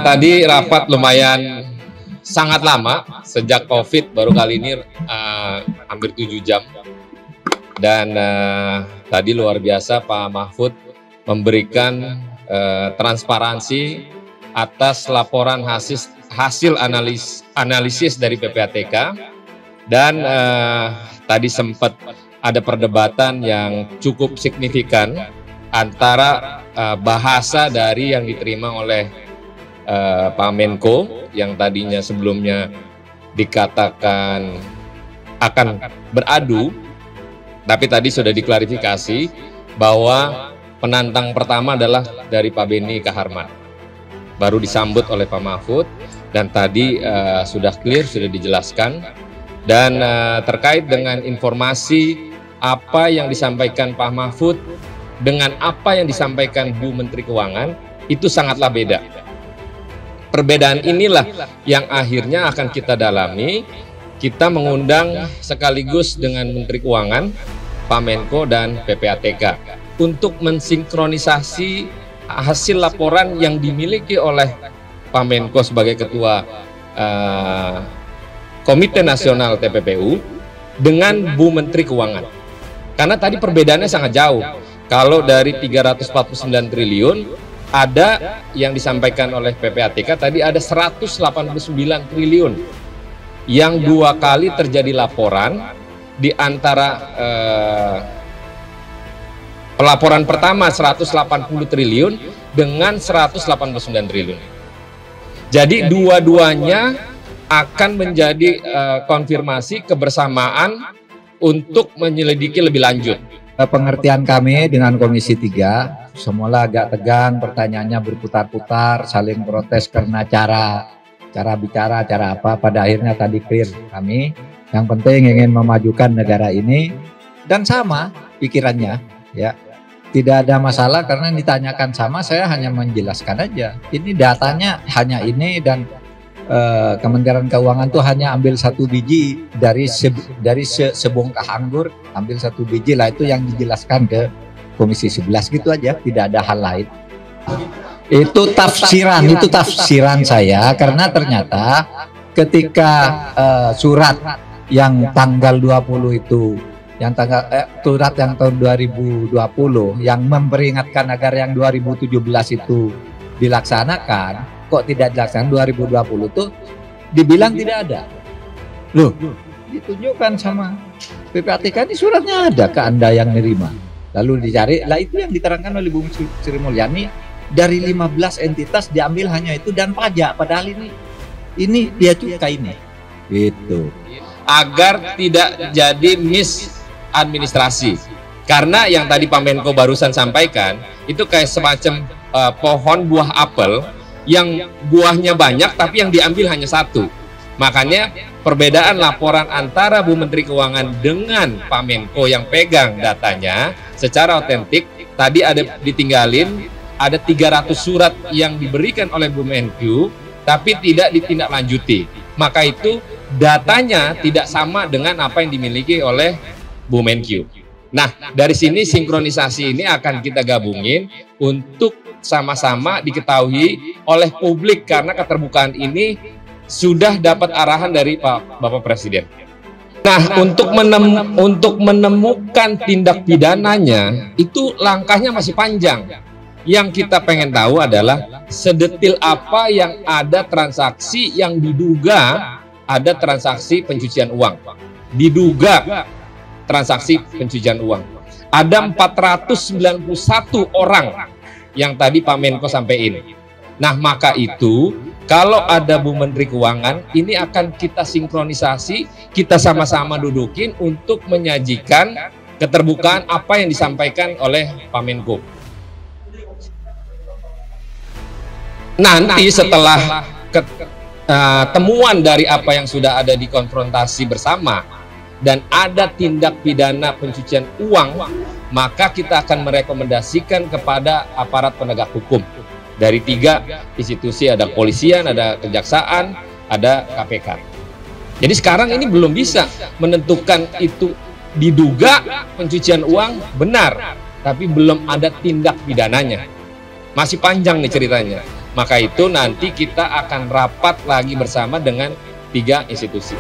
tadi rapat lumayan sangat lama, sejak COVID baru kali ini hampir 7 jam. Dan tadi luar biasa Pak Mahfud memberikan transparansi atas laporan hasil analisis dari PPATK. Dan tadi sempat ada perdebatan yang cukup signifikan antara bahasa dari yang diterima oleh Pak Menko yang tadinya sebelumnya dikatakan akan beradu, tapi tadi sudah diklarifikasi bahwa penantang pertama adalah dari Pak Beni Kaharman, baru disambut oleh Pak Mahfud, dan tadi sudah clear, sudah dijelaskan. Dan terkait dengan informasi apa yang disampaikan Pak Mahfud dengan apa yang disampaikan Bu Menteri Keuangan itu sangatlah beda. Perbedaan inilah yang akhirnya akan kita dalami. Kita mengundang sekaligus dengan Menteri Keuangan, Pak Menko dan PPATK untuk mensinkronisasi hasil laporan yang dimiliki oleh Pak Menko sebagai Ketua Komite Nasional TPPU dengan Bu Menteri Keuangan. Karena tadi perbedaannya sangat jauh. Kalau dari 349 triliun, ada yang disampaikan oleh PPATK tadi ada 189 triliun. Yang 2 kali terjadi laporan di antara pelaporan pertama 180 triliun dengan 189 triliun. Jadi dua-duanya akan menjadi konfirmasi kebersamaan untuk menyelidiki lebih lanjut. Pengertian kami dengan Komisi 3, semula agak tegang, pertanyaannya berputar-putar, saling protes karena cara bicara, cara apa. Pada akhirnya tadi clear kami, yang penting ingin memajukan negara ini, dan sama pikirannya, ya. Tidak ada masalah karena ditanyakan sama, saya hanya menjelaskan aja. Ini datanya hanya ini, dan Kementerian Keuangan tuh hanya ambil 1 biji dari sebongkah anggur, ambil 1 biji lah, itu yang dijelaskan ke Komisi 11 gitu aja, tidak ada hal lain. Itu tafsiran saya, karena ternyata ketika surat yang tanggal 20 itu, yang surat yang tahun 2020 yang memperingatkan agar yang 2017 itu dilaksanakan, kok tidak dilaksanakan 2020 tuh dibilang tidak ada. Loh, ditunjukkan sama PPATK, ini suratnya ada ke Anda yang nerima. Lalu dicari, lah itu yang diterangkan oleh Bu Sri Mulyani, dari 15 entitas diambil hanya itu dan pajak, padahal ini dia cukai ini. Gitu. Agar tidak jadi misadministrasi. Karena yang tadi Pak Menko barusan sampaikan, itu kayak semacam pohon buah apel yang buahnya banyak tapi yang diambil hanya 1. Makanya perbedaan laporan antara Bu Menteri Keuangan dengan Pak Menko yang pegang datanya secara otentik, tadi ada ditinggalin, ada 300 surat yang diberikan oleh Bu Menko tapi tidak ditindaklanjuti. Maka itu datanya tidak sama dengan apa yang dimiliki oleh Bu Menko. Nah, dari sini sinkronisasi ini akan kita gabungin untuk sama-sama diketahui oleh publik, karena keterbukaan ini sudah dapat arahan dari Bapak Presiden. Nah, untuk menemukan tindak pidananya itu langkahnya masih panjang. Yang kita pengen tahu adalah sedetil apa yang ada transaksi yang diduga ada transaksi pencucian uang. Diduga transaksi pencucian uang. Ada 491 orang yang tadi Pak Menko sampaikan. Nah, maka itu kalau ada Bu Menteri Keuangan, ini akan kita sinkronisasi, kita sama-sama dudukin untuk menyajikan keterbukaan apa yang disampaikan oleh Pak Menko. Nanti setelah temuan dari apa yang sudah ada di konfrontasi bersama dan ada tindak pidana pencucian uang, maka kita akan merekomendasikan kepada aparat penegak hukum dari 3 institusi, ada kepolisian, ada kejaksaan, ada KPK. Jadi sekarang ini belum bisa menentukan itu diduga pencucian uang benar, tapi belum ada tindak pidananya. Masih panjang nih ceritanya. Maka itu nanti kita akan rapat lagi bersama dengan 3 institusi.